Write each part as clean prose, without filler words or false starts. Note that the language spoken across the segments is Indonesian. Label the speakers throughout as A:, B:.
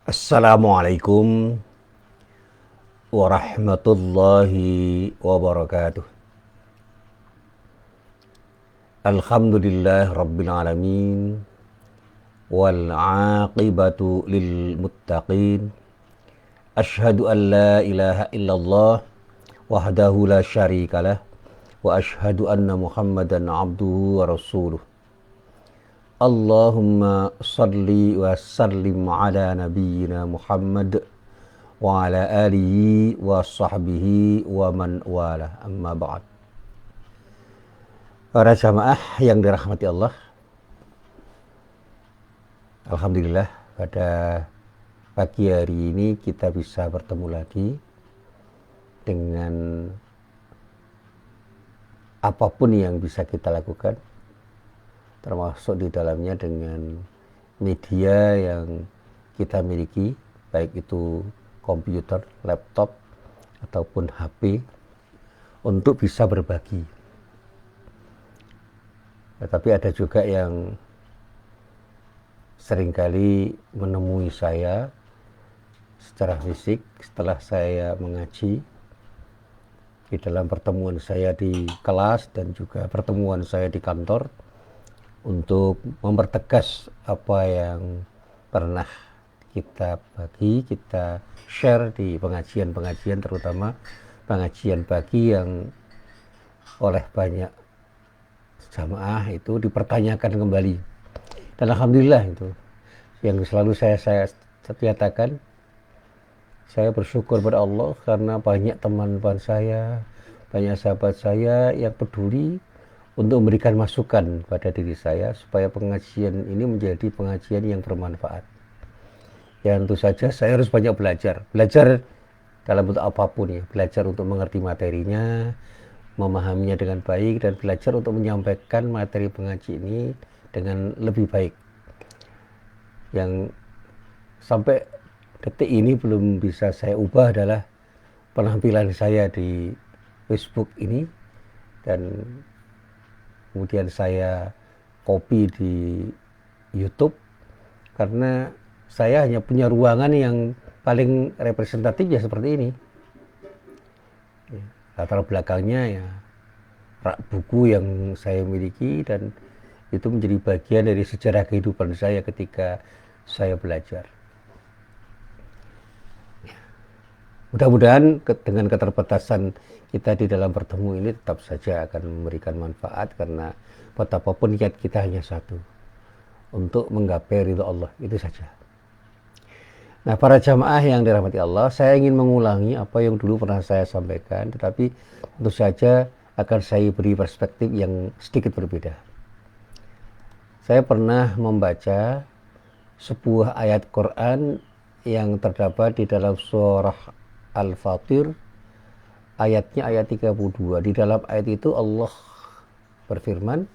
A: Assalamualaikum warahmatullahi wabarakatuh. Alhamdulillah rabbil alamin wal aqibatu lil muttaqin. Asyhadu an la ilaha illallah wahdahu la syarikalah wa asyhadu anna Muhammadan abduhu wa rasuluh. Allahumma salli wa sallim ala nabiyyina Muhammad wa ala alihi wa sahbihi wa man wala, amma ba'd. Para jamaah yang dirahmati Allah, alhamdulillah pada pagi hari ini kita bisa bertemu lagi dengan apapun yang bisa kita lakukan, termasuk di dalamnya dengan media yang kita miliki, baik itu komputer, laptop, ataupun HP, untuk bisa berbagi. Tetapi ada juga yang seringkali menemui saya secara fisik setelah saya mengaji, di dalam pertemuan saya di kelas dan juga pertemuan saya di kantor, untuk mempertegas apa yang pernah kita bagi, kita share di pengajian-pengajian, terutama pengajian pagi yang oleh banyak jamaah itu dipertanyakan kembali. Dan alhamdulillah itu yang selalu saya nyatakan, saya bersyukur pada Allah karena banyak teman-teman saya, banyak sahabat saya yang peduli untuk memberikan masukan pada diri saya supaya pengajian ini menjadi pengajian yang bermanfaat. Ya tentu saja saya harus banyak belajar dalam bentuk apapun ya, belajar untuk mengerti materinya, memahaminya dengan baik, dan belajar untuk menyampaikan materi pengaji ini dengan lebih baik. Yang sampai detik ini belum bisa saya ubah adalah penampilan saya di Facebook ini, dan kemudian saya copy di YouTube, karena saya hanya punya ruangan yang paling representatif ya seperti ini. Latar belakangnya ya rak buku yang saya miliki, dan itu menjadi bagian dari sejarah kehidupan saya ketika saya belajar. Mudah-mudahan dengan keterbatasan kita di dalam bertemu ini tetap saja akan memberikan manfaat, karena betapapun niat kita hanya satu, untuk menggapai ridha Allah, itu saja. Nah, para jamaah yang dirahmati Allah, saya ingin mengulangi apa yang dulu pernah saya sampaikan, tetapi tentu saja akan saya beri perspektif yang sedikit berbeda. Saya pernah membaca sebuah ayat Quran yang terdapat di dalam surah Al-Fatir, ayatnya ayat 32. Di dalam ayat itu Allah berfirman,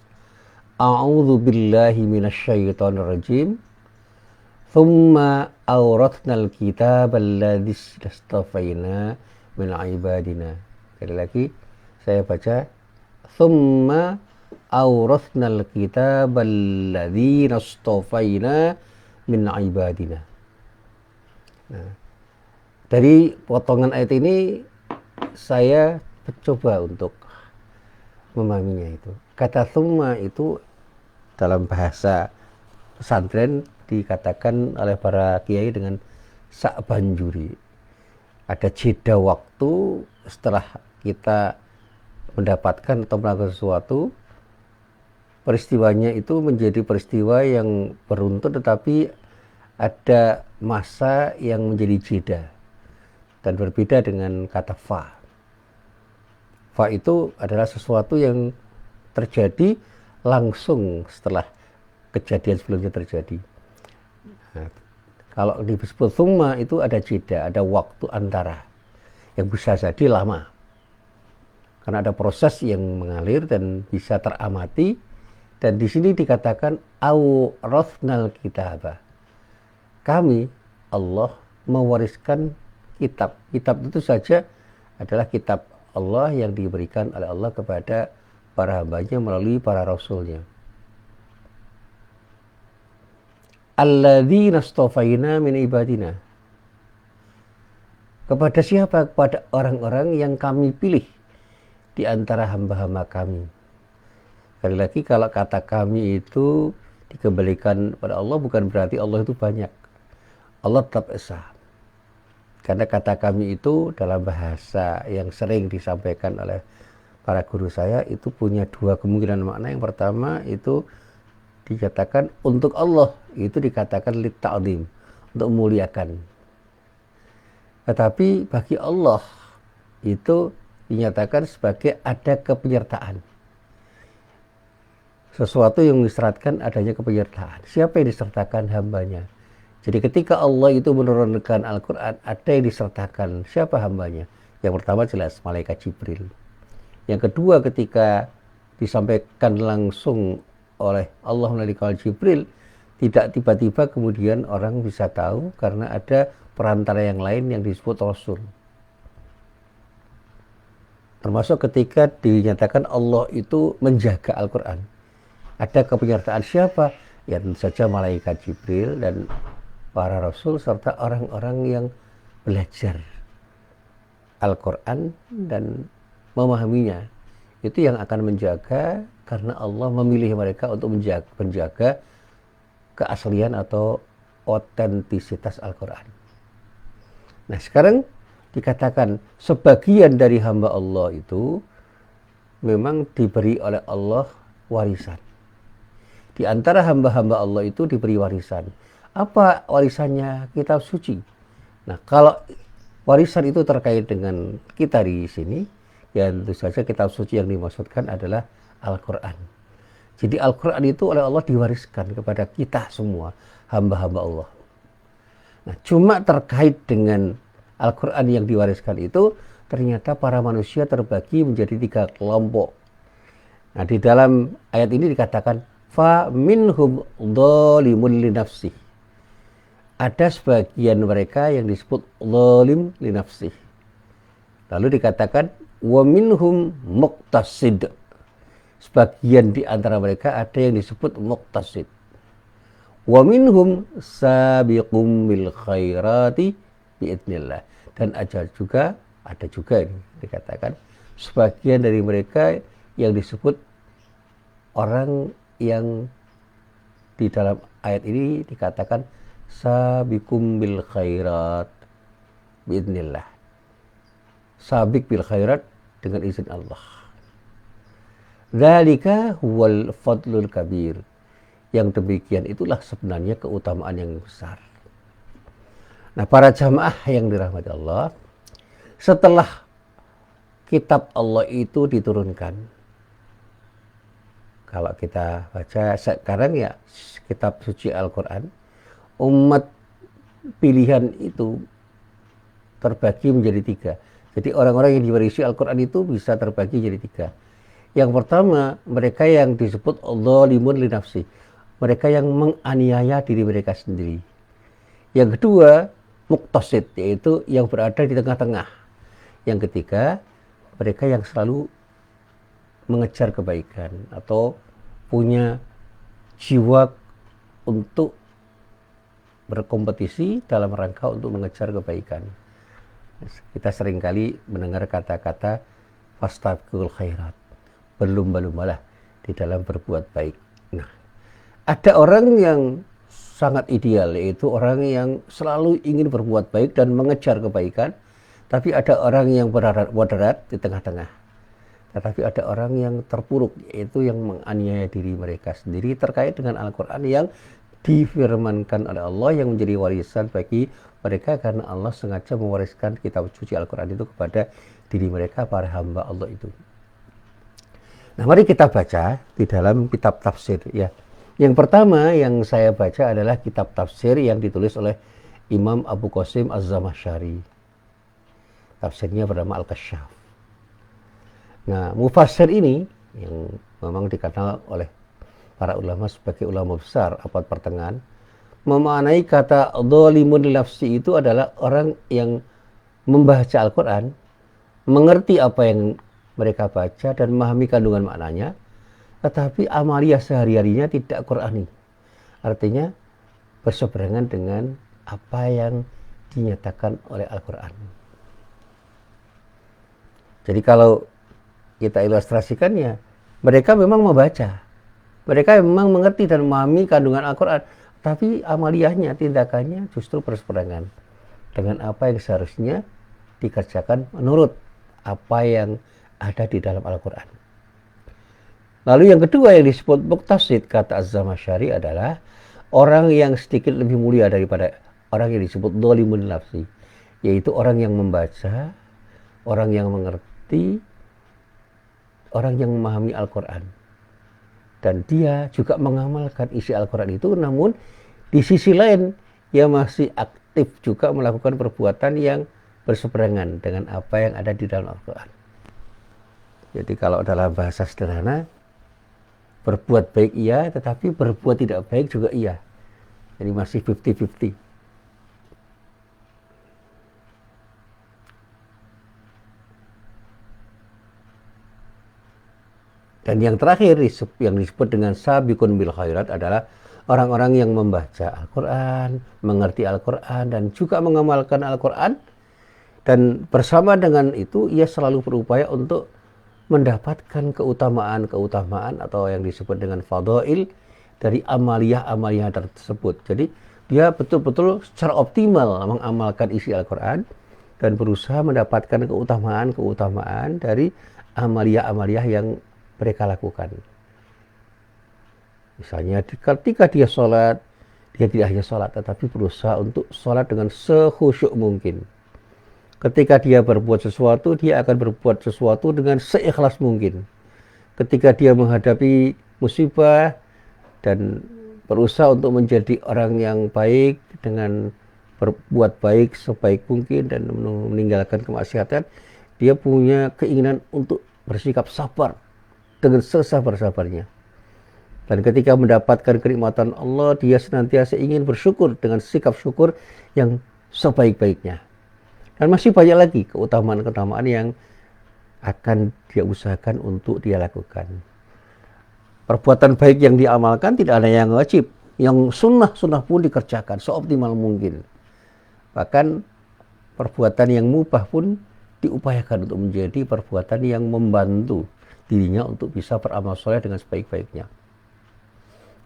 A: A'udzu billahi minasyaitonir rajim. Thumma awrathnal kitab alladzi istafaina min ibadina. Sekali lagi saya baca, Thumma awrathnal kitab alladzi istafaina min ibadina. Nah, dari potongan ayat ini saya mencoba untuk memahaminya itu. Kata thumma itu dalam bahasa pesantren dikatakan oleh para kiai dengan sak banjuri. Ada jeda waktu setelah kita mendapatkan atau melakukan sesuatu, peristiwanya itu menjadi peristiwa yang beruntun, tetapi ada masa yang menjadi jeda, dan berbeda dengan kata fa. Fa itu adalah sesuatu yang terjadi langsung setelah kejadian sebelumnya terjadi. Nah, kalau disebut thumma itu ada jeda, ada waktu antara yang bisa jadi lama, karena ada proses yang mengalir dan bisa teramati. Dan di sini dikatakan awrathnal kitaba, kami Allah mewariskan kitab. Kitab itu saja adalah kitab Allah yang diberikan oleh Allah kepada para hambanya melalui para rasulnya. alladzina astafaina min ibadina. Kepada siapa? Kepada orang-orang yang kami pilih di antara hamba-hamba kami. Sekali lagi, kalau kata kami itu dikembalikan pada Allah, bukan berarti Allah itu banyak. Allah tetap esa. Karena kata kami itu dalam bahasa yang sering disampaikan oleh para guru saya itu punya dua kemungkinan makna. Yang pertama itu dikatakan untuk Allah, itu dikatakan lit ta'zim, untuk memuliakan. Tetapi bagi Allah itu dinyatakan sebagai ada kepenyertaan. Sesuatu yang disyaratkan adanya kepenyertaan. Siapa yang disertakan? Hambanya. Jadi ketika Allah itu menurunkan Al-Quran, ada yang disertakan. Siapa hambanya? Yang pertama jelas malaikat Jibril. Yang kedua, ketika disampaikan langsung oleh Allah melalui kaul Jibril, tidak tiba-tiba kemudian orang bisa tahu karena ada perantara yang lain yang disebut Rasul. Termasuk ketika dinyatakan Allah itu menjaga Al-Quran. Ada kepenyertaan siapa? Ya tentu saja malaikat Jibril dan para Rasul serta orang-orang yang belajar Al-Quran dan memahaminya. Itu yang akan menjaga, karena Allah memilih mereka untuk menjaga keaslian atau otentisitas Al-Quran. Nah sekarang dikatakan sebagian dari hamba Allah itu memang diberi oleh Allah warisan. Di antara hamba-hamba Allah itu diberi warisan. Apa warisannya? Kitab suci. Nah kalau warisan itu terkait dengan kita di sini, ya tentu saja kitab suci yang dimaksudkan adalah Al-Quran. Jadi Al-Quran itu oleh Allah diwariskan kepada kita semua, hamba-hamba Allah. Nah, cuma terkait dengan Al-Quran yang diwariskan itu, ternyata para manusia terbagi menjadi 3 kelompok. Nah, di dalam ayat ini dikatakan, fa minhum dzalimun li nafsihi. Ada sebagian mereka yang disebut zalim li nafsihi. Lalu dikatakan, wa minhum muqtasid. Sebagian di antara mereka ada yang disebut muqtasid. Wa minhum sabiqum bil khairati biidznillah. Dan ada juga ini dikatakan sebagian dari mereka yang disebut orang yang di dalam ayat ini dikatakan sabiqum bil khairat biidznillah. Sabiq bil khairat dengan izin Allah. Dzalika huwal fadlul kabir. Yang demikian itulah sebenarnya keutamaan yang besar. Nah, para jamaah yang dirahmati Allah, setelah kitab Allah itu diturunkan, kalau kita baca sekarang ya kitab suci Al-Quran, umat pilihan itu terbagi menjadi 3. Jadi orang-orang yang diwarisi Al-Quran itu bisa terbagi jadi 3. Yang pertama, mereka yang disebut dzalimun li nafsi. Mereka yang menganiaya diri mereka sendiri. Yang kedua, muqtasid, yaitu yang berada di tengah-tengah. Yang ketiga, mereka yang selalu mengejar kebaikan atau punya jiwa untuk berkompetisi dalam rangka untuk mengejar kebaikan. Kita seringkali mendengar kata-kata fastabiqul khairat, berlomba-lombalah di dalam berbuat baik. Nah, ada orang yang sangat ideal, yaitu orang yang selalu ingin berbuat baik dan mengejar kebaikan, tapi ada orang yang moderat di tengah-tengah. Tetapi ada orang yang terpuruk, yaitu yang menganiaya diri mereka sendiri terkait dengan Al-Quran yang difirmankan oleh Allah, yang menjadi warisan bagi mereka karena Allah sengaja mewariskan kitab suci Al-Quran itu kepada diri mereka, para hamba Allah itu. Nah, mari kita baca di dalam kitab tafsir ya. Yang pertama yang saya baca adalah kitab tafsir yang ditulis oleh Imam Abu Qasim Az-Zamakhsyari. Tafsirnya bernama Al-Kasyaf. Nah, mufassir ini yang memang dikenal oleh para ulama sebagai ulama besar abad pertengahan, memaknai kata dzalimun li nafsi itu adalah orang yang membaca Al-Quran, mengerti apa yang mereka baca dan memahami kandungan maknanya, tetapi amalia sehari-harinya tidak Qurani. Artinya berseberangan dengan apa yang dinyatakan oleh Al-Quran. Jadi kalau kita ilustrasikannya, mereka memang membaca, mereka memang mengerti dan memahami kandungan Al-Quran, tapi amaliyahnya, tindakannya justru berseberangan dengan apa yang seharusnya dikerjakan menurut apa yang ada di dalam Al-Quran. Lalu yang kedua yang disebut muqtasid, kata Az-Zamakhsyari, adalah orang yang sedikit lebih mulia daripada orang yang disebut dhalimun nafsi, yaitu orang yang membaca, orang yang mengerti, orang yang memahami Al-Quran. Dan dia juga mengamalkan isi Al-Quran itu, namun di sisi lain dia masih aktif juga melakukan perbuatan yang berseberangan dengan apa yang ada di dalam Al-Quran. Jadi kalau dalam bahasa sederhana, berbuat baik iya, tetapi berbuat tidak baik juga iya. Jadi masih 50-50. Dan yang terakhir yang disebut dengan sabiqun bil khairat adalah orang-orang yang membaca Al-Quran, mengerti Al-Quran, dan juga mengamalkan Al-Quran. Dan bersama dengan itu ia selalu berupaya untuk mendapatkan keutamaan atau yang disebut dengan fadail dari amaliyah tersebut. Jadi dia betul-betul secara optimal mengamalkan isi Al-Quran dan berusaha mendapatkan keutamaan dari amaliyah yang mereka lakukan. Misalnya ketika dia sholat, dia tidak hanya sholat tetapi berusaha untuk sholat dengan sekhusyuk mungkin. Ketika dia berbuat sesuatu, dia akan berbuat sesuatu dengan seikhlas mungkin. Ketika dia menghadapi musibah dan berusaha untuk menjadi orang yang baik dengan berbuat baik sebaik mungkin dan meninggalkan kemaksiatan, dia punya keinginan untuk bersikap sabar dengan sesabar-sabarnya. Dan ketika mendapatkan kenikmatan Allah, dia senantiasa ingin bersyukur dengan sikap syukur yang sebaik-baiknya. Dan masih banyak lagi keutamaan-keutamaan yang akan dia usahakan untuk dia lakukan. Perbuatan baik yang diamalkan tidak ada yang wajib, yang sunnah pun dikerjakan seoptimal mungkin. Bahkan perbuatan yang mubah pun diupayakan untuk menjadi perbuatan yang membantu dirinya untuk bisa beramal soleh dengan sebaik-baiknya.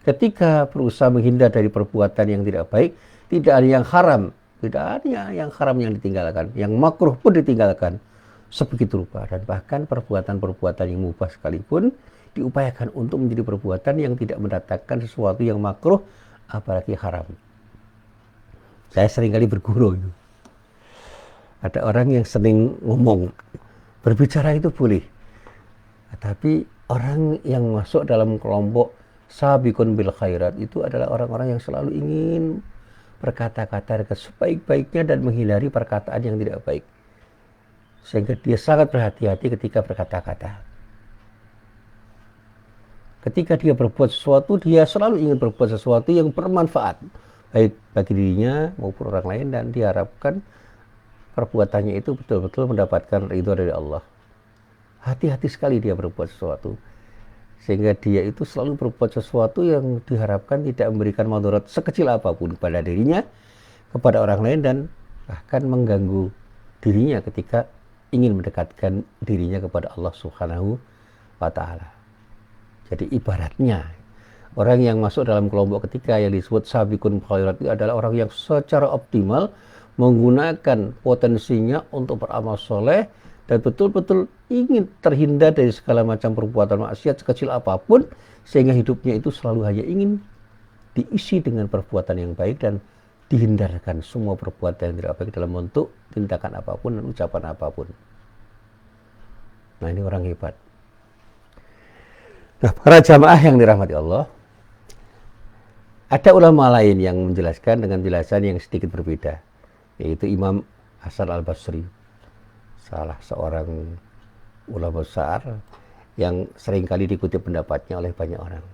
A: Ketika berusaha menghindar dari perbuatan yang tidak baik, tidak ada yang haram. Tidak ada yang haram yang ditinggalkan, yang makruh pun ditinggalkan sebegitu rupa. Dan bahkan perbuatan-perbuatan yang mubah sekalipun diupayakan untuk menjadi perbuatan yang tidak mendatangkan sesuatu yang makruh, apalagi haram. Saya seringkali berguru. Ada orang yang sering ngomong, berbicara itu boleh. Tapi orang yang masuk dalam kelompok sabiqun bil khairat itu adalah orang-orang yang selalu ingin berkata-kata dengan sebaik-baiknya dan menghindari perkataan yang tidak baik. Sehingga dia sangat berhati-hati ketika berkata-kata. Ketika dia berbuat sesuatu, dia selalu ingin berbuat sesuatu yang bermanfaat, baik bagi dirinya maupun orang lain, dan diharapkan perbuatannya itu betul-betul mendapatkan ridho dari Allah. Hati-hati sekali dia berbuat sesuatu. Sehingga dia itu selalu berbuat sesuatu yang diharapkan tidak memberikan mudarat sekecil apapun kepada dirinya, kepada orang lain, dan bahkan mengganggu dirinya ketika ingin mendekatkan dirinya kepada Allah Subhanahu wa Ta'ala. Jadi ibaratnya orang yang masuk dalam kelompok ketiga yang disebut sabiqun khairat itu adalah orang yang secara optimal menggunakan potensinya untuk beramal soleh dan betul-betul ingin terhindar dari segala macam perbuatan maksiat sekecil apapun, sehingga hidupnya itu selalu hanya ingin diisi dengan perbuatan yang baik dan dihindarkan semua perbuatan yang tidak baik dalam bentuk tindakan apapun dan ucapan apapun. Nah, ini orang hebat. Nah, para jamaah yang dirahmati Allah, ada ulama lain yang menjelaskan dengan jelasan yang sedikit berbeda, yaitu Imam Hasan al-Basri, salah seorang ulama besar yang seringkali dikutip pendapatnya oleh banyak orang.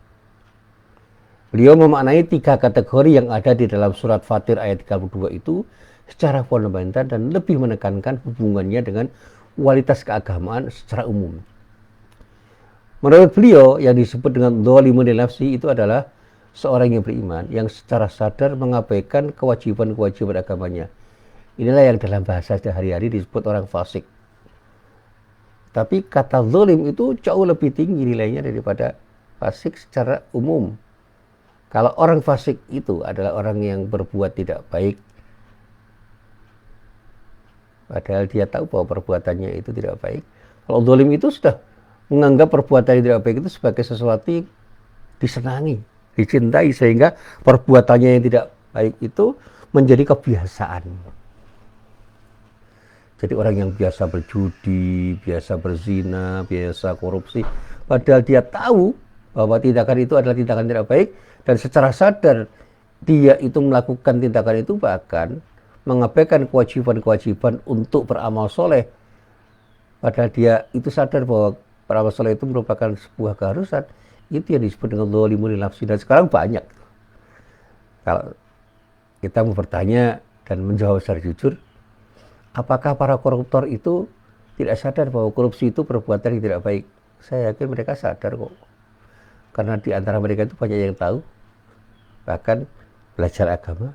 A: Beliau memaknai 3 kategori yang ada di dalam surat Fatir ayat 32 itu secara fundamental dan lebih menekankan hubungannya dengan kualitas keagamaan secara umum. Menurut beliau, yang disebut dengan dhalimun li nafsi itu adalah seorang yang beriman yang secara sadar mengabaikan kewajiban-kewajiban agamanya. Inilah yang dalam bahasa sehari-hari disebut orang fasik. Tapi kata zalim itu jauh lebih tinggi nilainya daripada fasik secara umum. Kalau orang fasik itu adalah orang yang berbuat tidak baik, padahal dia tahu bahwa perbuatannya itu tidak baik. Kalau zalim itu sudah menganggap perbuatan yang tidak baik itu sebagai sesuatu yang disenangi, dicintai, sehingga perbuatannya yang tidak baik itu menjadi kebiasaan. Jadi orang yang biasa berjudi, biasa berzina, biasa korupsi, padahal dia tahu bahwa tindakan itu adalah tindakan tidak baik, dan secara sadar dia itu melakukan tindakan itu, bahkan mengabaikan kewajiban-kewajiban untuk beramal soleh, padahal dia itu sadar bahwa beramal soleh itu merupakan sebuah keharusan. Itu yang disebut dengan dzalimun li nafsi. Dan sekarang banyak. Kalau kita mau bertanya dan menjawab secara jujur, apakah para koruptor itu tidak sadar bahwa korupsi itu perbuatan yang tidak baik? Saya yakin mereka sadar kok. Karena di antara mereka itu banyak yang tahu, bahkan belajar agama,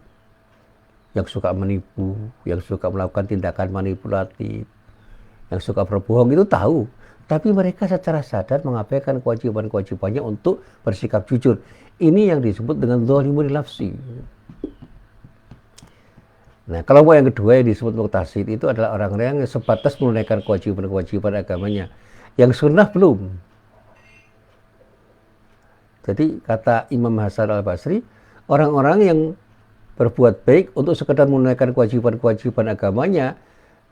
A: yang suka menipu, yang suka melakukan tindakan manipulatif, yang suka berbohong itu tahu. Tapi mereka secara sadar mengabaikan kewajiban-kewajibannya untuk bersikap jujur. Ini yang disebut dengan dzalimun li nafsi. Nah, kelompok yang kedua yang disebut muqtasid itu adalah orang-orang yang sebatas menunaikan kewajiban-kewajiban agamanya, yang sunnah belum. Jadi kata Imam Hasan al-Basri, orang-orang yang berbuat baik untuk sekedar menunaikan kewajiban-kewajiban agamanya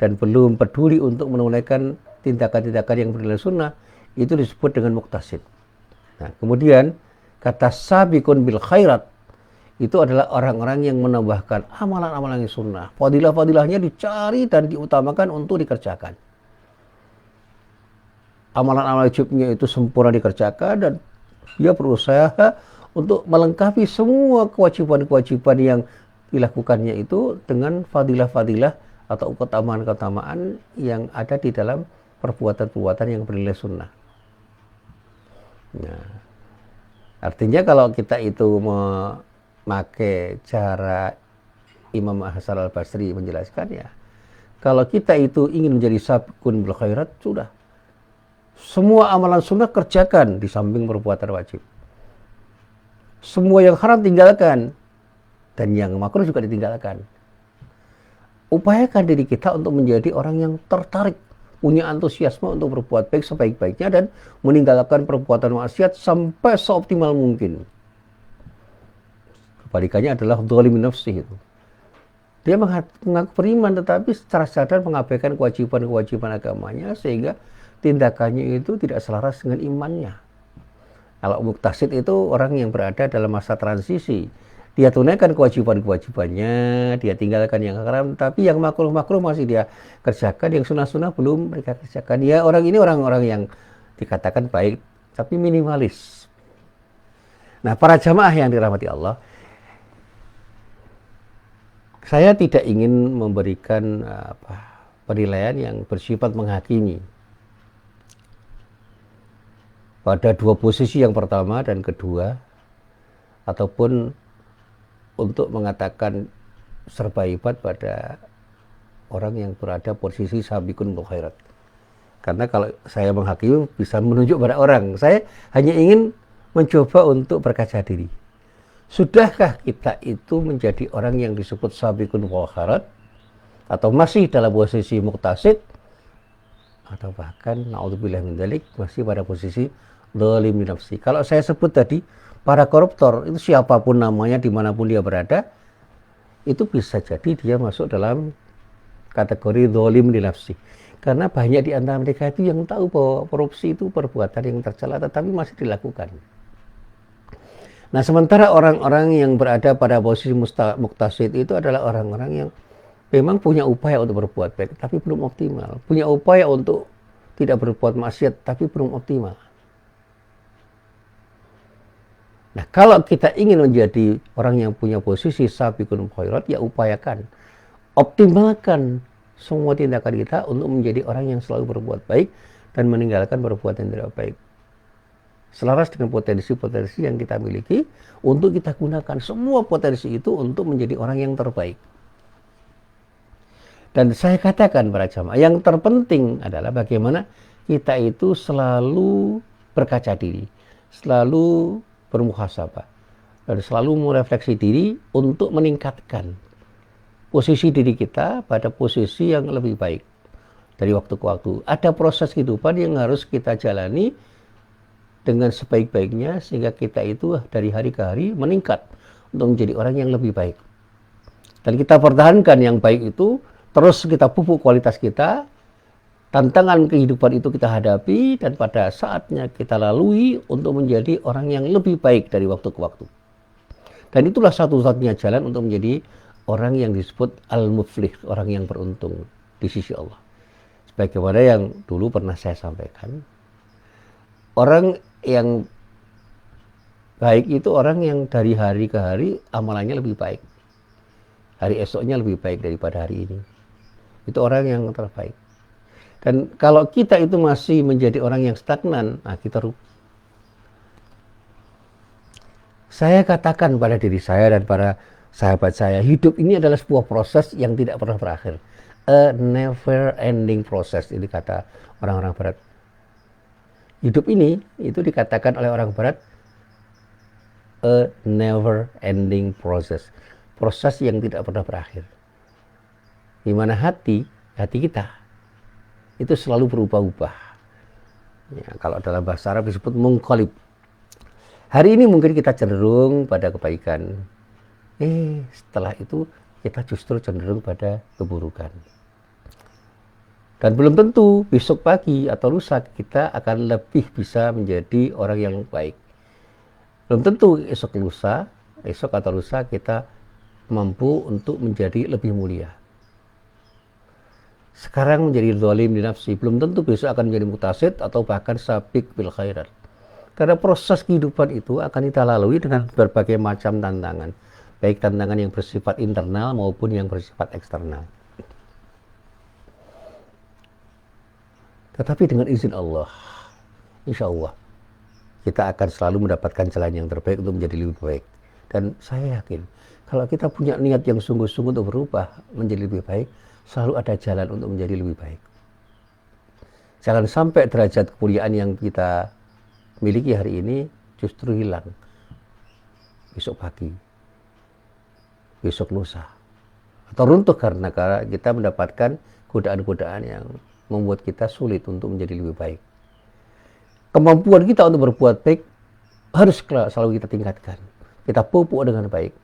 A: dan belum peduli untuk menunaikan tindakan-tindakan yang bernilai sunnah, itu disebut dengan muqtasid. Nah, kemudian kata sabiqun bil khairat itu adalah orang-orang yang menambahkan amalan-amalan yang sunnah. Fadilah-fadilahnya dicari dan diutamakan untuk dikerjakan. Amalan-amalan wajibnya itu sempurna dikerjakan, dan dia berusaha untuk melengkapi semua kewajiban-kewajiban yang dilakukannya itu dengan fadilah-fadilah atau keutamaan-keutamaan yang ada di dalam perbuatan-perbuatan yang bernilai sunnah. Nah, artinya kalau kita itu memakai cara Imam Hasan al-Basri menjelaskan, ya, kalau kita itu ingin menjadi sabiqun bil khairat, sudah semua amalan sunnah kerjakan di samping perbuatan wajib. Semua yang haram tinggalkan, dan yang makruh juga ditinggalkan. Upayakan diri kita untuk menjadi orang yang tertarik, punya antusiasme untuk berbuat baik sebaik-baiknya, dan meninggalkan perbuatan maksiat sampai seoptimal mungkin. Kebalikannya adalah dzalimun nafsi itu. Dia mengaku beriman tetapi secara sadar mengabaikan kewajiban-kewajiban agamanya, sehingga tindakannya itu tidak selaras dengan imannya. Kalau muqtasid itu orang yang berada dalam masa transisi. Dia tunaikan kewajiban-kewajibannya, dia tinggalkan yang haram, tapi yang makruh-makruh masih dia kerjakan, yang sunnah-sunnah belum mereka kerjakan. Ya, orang ini orang-orang yang dikatakan baik, tapi minimalis. Nah, para jamaah yang dirahmati Allah, saya tidak ingin memberikan penilaian yang bersifat menghakimi pada dua posisi yang pertama dan kedua, ataupun untuk mengatakan serba hebat pada orang yang berada posisi sabiqun bil khairat. Karena kalau saya menghakimi bisa menunjuk pada orang. Saya hanya ingin mencoba untuk berkaca diri. Sudahkah kita itu menjadi orang yang disebut sabiqun bil khairat, atau masih dalam posisi muqtasid, atau bahkan naudzubillah min dzalik masih pada posisi dzalimun li nafsi. Kalau saya sebut tadi, para koruptor itu siapapun namanya, dimanapun dia berada, itu bisa jadi dia masuk dalam kategori dzalimun li nafsi. Karena banyak di antara mereka itu yang tahu bahwa korupsi itu perbuatan yang tercela, tetapi masih dilakukan. Nah, sementara orang-orang yang berada pada posisi muqtasid itu adalah orang-orang yang memang punya upaya untuk berbuat baik, tapi belum optimal. Punya upaya untuk tidak berbuat maksiat, tapi belum optimal. Nah, kalau kita ingin menjadi orang yang punya posisi sabiqun bil khairat, ya upayakan, optimalkan semua tindakan kita untuk menjadi orang yang selalu berbuat baik dan meninggalkan perbuatan yang tidak baik. selaras dengan potensi-potensi yang kita miliki, untuk kita gunakan semua potensi itu untuk menjadi orang yang terbaik. Dan saya katakan para jamaah, yang terpenting adalah bagaimana kita itu selalu berkaca diri, selalu bermuhasabah, dan selalu merefleksi diri untuk meningkatkan posisi diri kita pada posisi yang lebih baik dari waktu ke waktu. Ada proses kehidupan yang harus kita jalani dengan sebaik-baiknya, sehingga kita itu dari hari ke hari meningkat untuk menjadi orang yang lebih baik. Dan kita pertahankan yang baik itu, terus kita pupuk kualitas kita, tantangan kehidupan itu kita hadapi, dan pada saatnya kita lalui untuk menjadi orang yang lebih baik dari waktu ke waktu. Dan itulah satu-satunya jalan untuk menjadi orang yang disebut al-muflih, orang yang beruntung di sisi Allah. Sebagaimana yang dulu pernah saya sampaikan, orang yang baik itu orang yang dari hari ke hari amalannya lebih baik. Hari esoknya lebih baik daripada hari ini. Itu orang yang terbaik. Dan kalau kita itu masih menjadi orang yang stagnan, nah kita rugi. Saya katakan pada diri saya dan para sahabat saya, hidup ini adalah sebuah proses yang tidak pernah berakhir. A never ending process, ini kata orang-orang barat. Hidup ini itu dikatakan oleh orang barat a never ending process. Proses yang tidak pernah berakhir. Di mana hati kita itu selalu berubah-ubah. Ya, kalau dalam bahasa Arab disebut munqalib. Hari ini mungkin kita cenderung pada kebaikan. Setelah itu kita justru cenderung pada keburukan. Dan belum tentu besok pagi atau lusa kita akan lebih bisa menjadi orang yang baik. Belum tentu esok atau lusa kita mampu untuk menjadi lebih mulia. Sekarang menjadi zalim di nafsi, belum tentu besok akan menjadi mutasid atau bahkan sabiq bil khairat. Karena proses kehidupan itu akan kita lalui dengan berbagai macam tantangan, baik tantangan yang bersifat internal maupun yang bersifat eksternal. Tetapi dengan izin Allah, insya Allah, kita akan selalu mendapatkan jalan yang terbaik untuk menjadi lebih baik. Dan saya yakin, kalau kita punya niat yang sungguh-sungguh untuk berubah menjadi lebih baik, selalu ada jalan untuk menjadi lebih baik. Jangan sampai derajat kemuliaan yang kita miliki hari ini justru hilang besok pagi, besok lusa, atau runtuh karena kita mendapatkan godaan-godaan yang membuat kita sulit untuk menjadi lebih baik. Kemampuan kita untuk berbuat baik harus selalu kita tingkatkan. Kita pupuk dengan baik.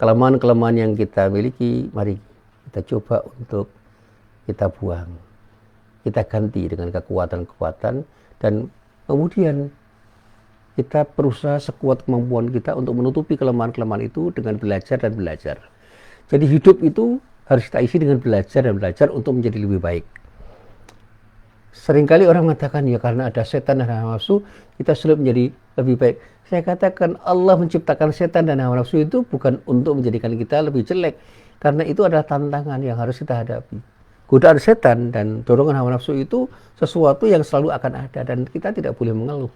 A: Kelemahan-kelemahan yang kita miliki, mari kita coba untuk kita buang. Kita ganti dengan kekuatan-kekuatan, dan kemudian kita berusaha sekuat kemampuan kita untuk menutupi kelemahan-kelemahan itu dengan belajar dan belajar. Jadi hidup itu harus kita isi dengan belajar dan belajar untuk menjadi lebih baik. Seringkali orang mengatakan, ya karena ada setan dan hawa nafsu, kita sulit menjadi lebih baik. Saya katakan, Allah menciptakan setan dan hawa nafsu itu bukan untuk menjadikan kita lebih jelek. Karena itu adalah tantangan yang harus kita hadapi. Godaan setan dan dorongan hawa nafsu itu sesuatu yang selalu akan ada, dan kita tidak boleh mengeluh.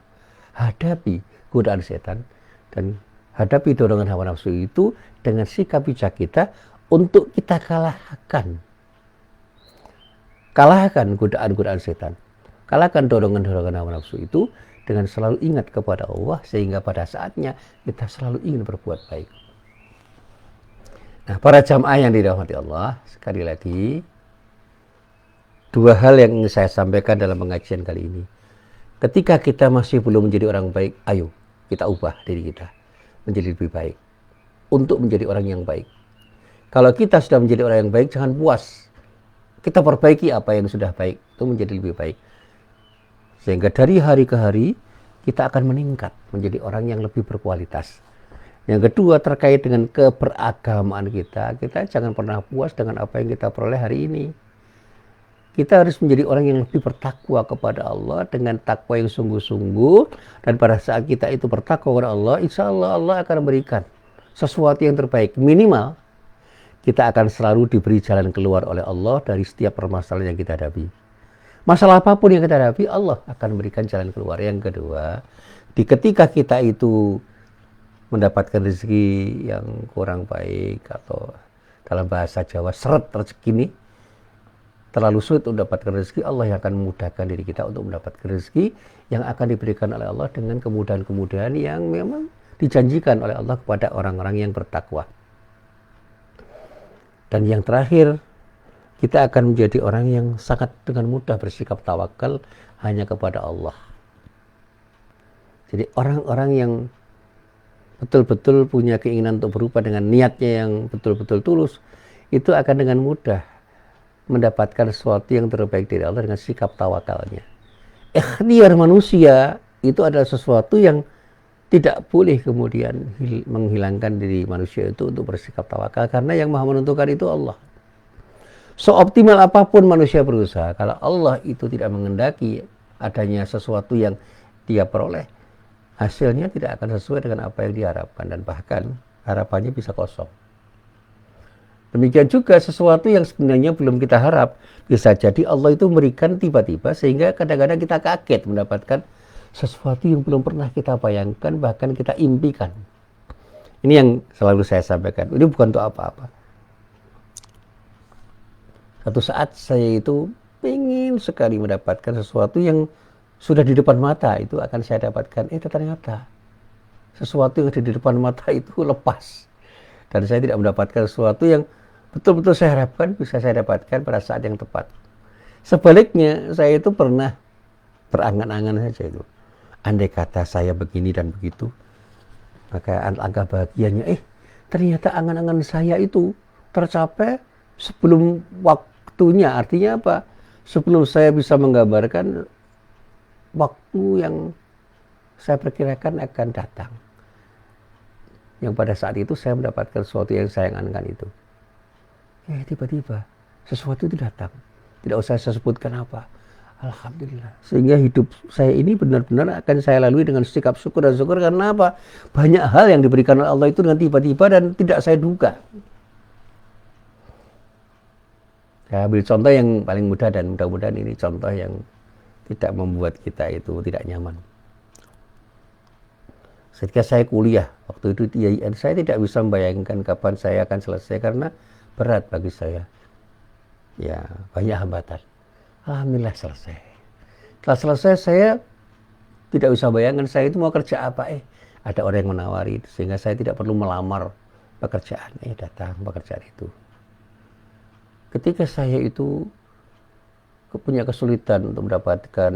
A: Hadapi godaan setan dan hadapi dorongan hawa nafsu itu dengan sikap bijak kita untuk kita kalahkan. Kalahkan godaan-godaan setan. Kalahkan dorongan-dorongan hawa nafsu itu dengan selalu ingat kepada Allah, sehingga pada saatnya kita selalu ingin berbuat baik. Nah, para jamaah yang dirahmati Allah, sekali lagi, dua hal yang ingin saya sampaikan dalam pengajian kali ini. Ketika kita masih belum menjadi orang baik, ayo kita ubah diri kita menjadi lebih baik, untuk menjadi orang yang baik. Kalau kita sudah menjadi orang yang baik, jangan puas. Kita perbaiki apa yang sudah baik, itu menjadi lebih baik. Sehingga dari hari ke hari, kita akan meningkat menjadi orang yang lebih berkualitas. Yang kedua, terkait dengan keberagamaan kita jangan pernah puas dengan apa yang kita peroleh hari ini. Kita harus menjadi orang yang lebih bertakwa kepada Allah dengan takwa yang sungguh-sungguh. Dan pada saat kita itu bertakwa kepada Allah, insya Allah Allah akan memberikan sesuatu yang terbaik. Minimal, kita akan selalu diberi jalan keluar oleh Allah dari setiap permasalahan yang kita hadapi. Masalah apapun yang kita hadapi, Allah akan memberikan jalan keluar. Yang kedua, ketika kita itu mendapatkan rezeki yang kurang baik, atau dalam bahasa Jawa seret rezeki ini, terlalu sulit untuk mendapatkan rezeki, Allah yang akan memudahkan diri kita untuk mendapatkan rezeki yang akan diberikan oleh Allah dengan kemudahan-kemudahan yang memang dijanjikan oleh Allah kepada orang-orang yang bertakwa. Dan yang terakhir, kita akan menjadi orang yang sangat dengan mudah bersikap tawakal hanya kepada Allah. Jadi orang-orang yang betul-betul punya keinginan untuk berubah dengan niatnya yang betul-betul tulus, itu akan dengan mudah mendapatkan sesuatu yang terbaik dari Allah dengan sikap tawakalnya. Ikhtiar manusia itu adalah sesuatu yang tidak boleh kemudian menghilangkan diri manusia itu untuk bersikap tawakal, karena yang maha menentukan itu Allah. Seoptimal apapun manusia berusaha, kalau Allah itu tidak mengendaki adanya sesuatu yang dia peroleh, hasilnya tidak akan sesuai dengan apa yang diharapkan, dan bahkan harapannya bisa kosong. Demikian juga sesuatu yang sebenarnya belum kita harap, bisa jadi Allah itu memberikan tiba-tiba, sehingga kadang-kadang kita kaget mendapatkan sesuatu yang belum pernah kita bayangkan, bahkan kita impikan. Ini yang selalu saya sampaikan, ini bukan untuk apa-apa. Satu saat saya itu ingin sekali mendapatkan sesuatu yang sudah di depan mata, itu akan saya dapatkan. Ternyata sesuatu yang ada di depan mata itu lepas. Dan saya tidak mendapatkan sesuatu yang betul-betul saya harapkan bisa saya dapatkan pada saat yang tepat. Sebaliknya, saya itu pernah berangan-angan saja itu. Andai kata saya begini dan begitu, maka alangkah bahagianya. Ternyata angan-angan saya itu tercapai sebelum waktunya. Artinya apa? Sebelum saya bisa menggambarkan waktu yang saya perkirakan akan datang. Yang pada saat itu saya mendapatkan sesuatu yang saya angan-angan itu. Tiba-tiba sesuatu itu datang. Tidak usah saya sebutkan apa. Alhamdulillah. Sehingga hidup saya ini benar-benar akan saya lalui dengan sikap syukur dan syukur. Karena apa? Banyak hal yang diberikan oleh Allah itu dengan tiba-tiba dan tidak saya duga. Saya ambil contoh yang paling mudah, dan mudah-mudahan ini contoh yang tidak membuat kita itu tidak nyaman. Ketika saya kuliah, waktu itu di IAIN, saya tidak bisa membayangkan kapan saya akan selesai, karena berat bagi saya. Ya, banyak hambatan. Alhamdulillah selesai. Setelah selesai, saya tidak bisa bayangkan saya itu mau kerja apa. Ada orang yang menawari, sehingga saya tidak perlu melamar pekerjaan. Datang pekerjaan itu. Ketika saya itu punya kesulitan untuk mendapatkan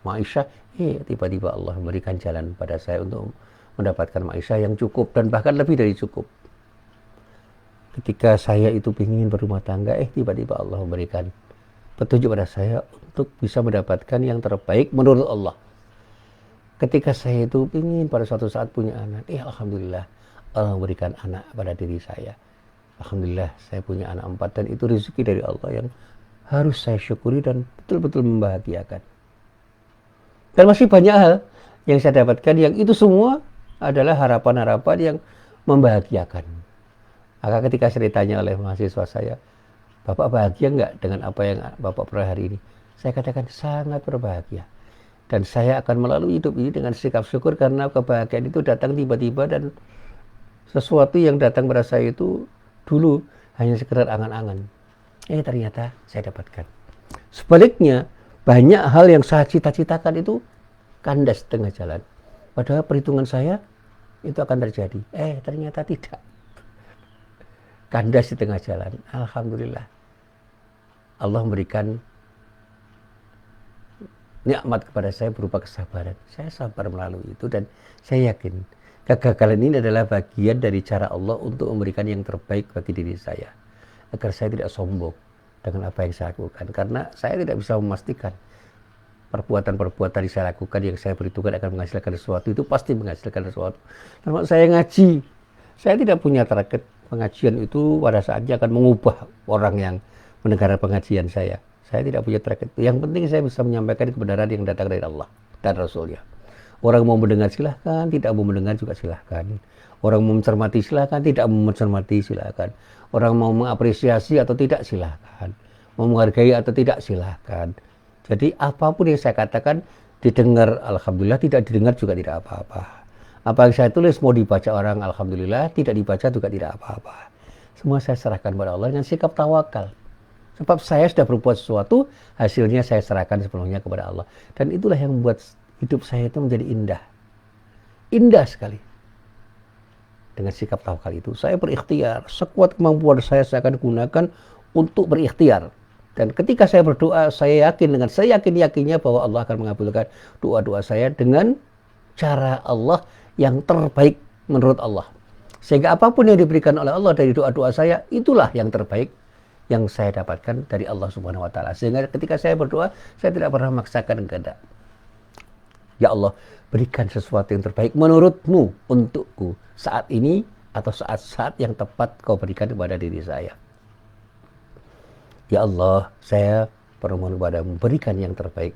A: maisha, tiba-tiba Allah memberikan jalan pada saya untuk mendapatkan maisha yang cukup, dan bahkan lebih dari cukup. Ketika saya itu ingin berumah tangga, tiba-tiba Allah memberikan petunjuk pada saya untuk bisa mendapatkan yang terbaik menurut Allah. Ketika saya itu ingin pada suatu saat punya anak, alhamdulillah Allah memberikan anak pada diri saya. Alhamdulillah saya punya anak 4, dan itu rezeki dari Allah yang harus saya syukuri dan betul-betul membahagiakan. Dan masih banyak hal yang saya dapatkan, yang itu semua adalah harapan-harapan yang membahagiakan. Maka ketika saya ditanya oleh mahasiswa saya, Bapak bahagia enggak dengan apa yang Bapak peroleh hari ini? Saya katakan sangat berbahagia. Dan saya akan melalui hidup ini dengan sikap syukur, karena kebahagiaan itu datang tiba-tiba, dan sesuatu yang datang pada saya itu dulu hanya sekedar angan-angan. Ternyata saya dapatkan. Sebaliknya, banyak hal yang saya cita-citakan itu kandas tengah jalan. Padahal perhitungan saya itu akan terjadi. Ternyata tidak. Kandas di tengah jalan. Alhamdulillah. Allah memberikan nikmat kepada saya berupa kesabaran. Saya sabar melalui itu, dan saya yakin kegagalan ini adalah bagian dari cara Allah untuk memberikan yang terbaik bagi diri saya. Agar saya tidak sombong dengan apa yang saya lakukan. Karena saya tidak bisa memastikan perbuatan-perbuatan yang saya lakukan, yang saya perhitungkan akan menghasilkan sesuatu, itu pasti menghasilkan sesuatu. Termasuk saya ngaji. Saya tidak punya target pengajian itu pada saatnya akan mengubah orang yang mendengar pengajian saya. Saya tidak punya target itu. Yang penting saya bisa menyampaikan kebenaran yang datang dari Allah dan Rasulnya. Orang mau mendengar silahkan, tidak mau mendengar juga silahkan. Orang mau mencermati silahkan, tidak mau mencermati silahkan. Orang mau mengapresiasi atau tidak silahkan. Mau menghargai atau tidak silahkan. Jadi apapun yang saya katakan, Didengar alhamdulillah, tidak didengar juga tidak apa-apa. Apa yang saya tulis mau dibaca orang alhamdulillah, tidak dibaca juga tidak apa-apa. Semua saya serahkan kepada Allah dengan sikap tawakal. Sebab saya sudah berbuat sesuatu, hasilnya saya serahkan sepenuhnya kepada Allah. Dan itulah yang membuat hidup saya itu menjadi indah. Indah sekali. Dengan sikap tawakal itu, saya berikhtiar. Sekuat kemampuan saya akan gunakan untuk berikhtiar. Dan ketika saya berdoa, saya yakin dengan saya yakin-yakinnya bahwa Allah akan mengabulkan doa-doa saya dengan cara Allah yang terbaik menurut Allah. Sehingga apapun yang diberikan oleh Allah dari doa-doa saya, itulah yang terbaik yang saya dapatkan dari Allah Subhanahu wa taala. Sehingga ketika saya berdoa, saya tidak pernah memaksakan kehendak. Ya Allah, berikan sesuatu yang terbaik menurutmu untukku saat ini atau saat-saat yang tepat kau berikan kepada diri saya. Ya Allah, saya bermohon kepadamu, berikan yang terbaik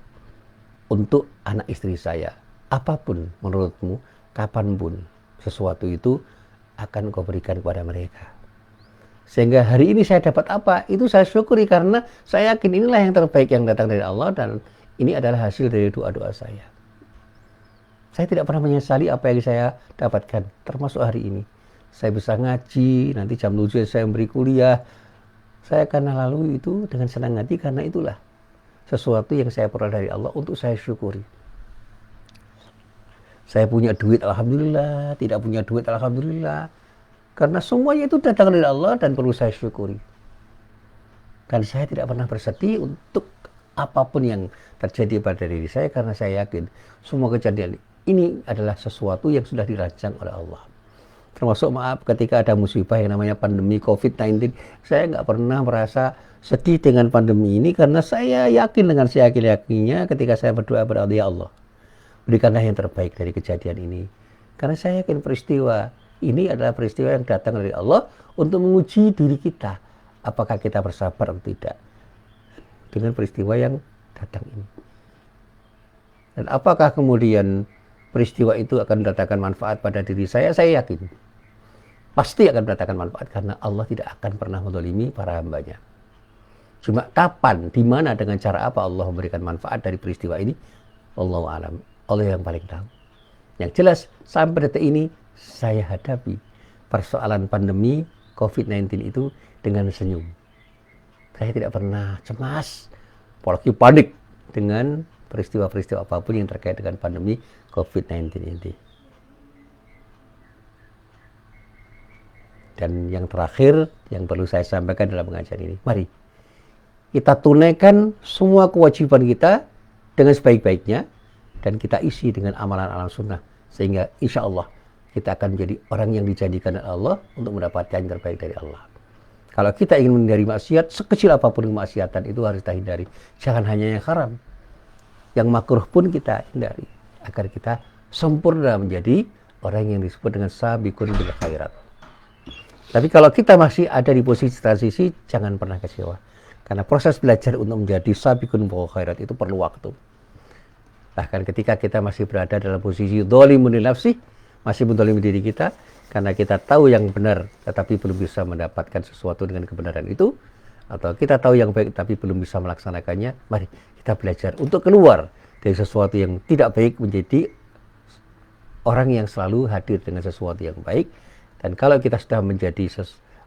A: untuk anak istri saya. Apapun menurutmu, kapanpun sesuatu itu akan kau berikan kepada mereka. Sehingga hari ini saya dapat apa, itu saya syukuri karena saya yakin inilah yang terbaik yang datang dari Allah dan ini adalah hasil dari doa-doa saya. Saya tidak pernah menyesali apa yang saya dapatkan, termasuk hari ini. Saya bisa ngaji, nanti jam 7 saya beri kuliah. Saya akan lalui itu dengan senang hati karena itulah sesuatu yang saya peroleh dari Allah untuk saya syukuri. Saya punya duit, alhamdulillah. Tidak punya duit, alhamdulillah. Karena semuanya itu datang dari Allah dan perlu saya syukuri. Dan saya tidak pernah bersedih untuk apapun yang terjadi pada diri saya karena saya yakin semua kejadian ini adalah sesuatu yang sudah dirancang oleh Allah. Termasuk maaf ketika ada musibah yang namanya pandemi COVID-19, saya nggak pernah merasa sedih dengan pandemi ini karena saya yakin dengan seyakin-yakinnya ketika saya berdoa kepada Allah, ya Allah, berikanlah yang terbaik dari kejadian ini. Karena saya yakin peristiwa ini adalah peristiwa yang datang dari Allah untuk menguji diri kita. Apakah kita bersabar atau tidak dengan peristiwa yang datang ini. Dan apakah kemudian peristiwa itu akan mendatangkan manfaat pada diri saya yakin. Pasti akan mendatangkan manfaat karena Allah tidak akan pernah menzalimi para hambanya. Cuma kapan, di mana, dengan cara apa Allah memberikan manfaat dari peristiwa ini, Allahu a'lam. Allah yang paling tahu. Yang jelas sampai detik ini saya hadapi persoalan pandemi COVID-19 itu dengan senyum. Saya tidak pernah cemas, apalagi panik dengan peristiwa-peristiwa apapun yang terkait dengan pandemi COVID-19 ini. Dan yang terakhir yang perlu saya sampaikan dalam pengajian ini, mari kita tunaikan semua kewajiban kita dengan sebaik-baiknya dan kita isi dengan amalan-amalan sunnah sehingga insya Allah kita akan menjadi orang yang dijanjikan oleh Allah untuk mendapatkan yang terbaik dari Allah. Kalau kita ingin menghindari maksiat, sekecil apapun kemaksiatan itu harus kita hindari. Jangan hanya yang haram, yang makruh pun kita hindari agar kita sempurna menjadi orang yang disebut dengan sabiqun bil khairat. Tapi kalau kita masih ada di posisi transisi, jangan pernah kecewa. Karena proses belajar untuk menjadi sabiqun bil khairat itu perlu waktu. Bahkan ketika kita masih berada dalam posisi dzalimun li nafsi, masih menzalimi diri kita, karena kita tahu yang benar, tetapi belum bisa mendapatkan sesuatu dengan kebenaran itu, atau kita tahu yang baik, tapi belum bisa melaksanakannya, mari kita belajar untuk keluar dari sesuatu yang tidak baik menjadi orang yang selalu hadir dengan sesuatu yang baik. Dan kalau kita sudah menjadi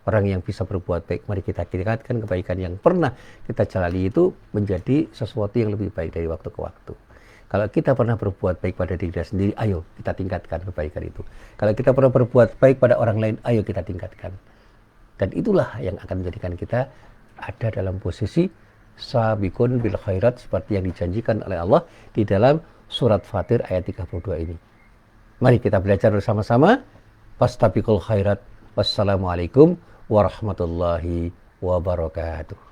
A: orang yang bisa berbuat baik, mari kita tingkatkan kebaikan yang pernah kita jalani itu menjadi sesuatu yang lebih baik dari waktu ke waktu. Kalau kita pernah berbuat baik pada diri kita sendiri, ayo kita tingkatkan kebaikan itu. Kalau kita pernah berbuat baik pada orang lain, ayo kita tingkatkan. Dan itulah yang akan menjadikan kita ada dalam posisi sabiqun bil khairat seperti yang dijanjikan oleh Allah di dalam surat Fatir ayat 32 ini. Mari kita belajar bersama-sama. Fastabiqul khairat. Wassalamualaikum warahmatullahi wabarakatuh.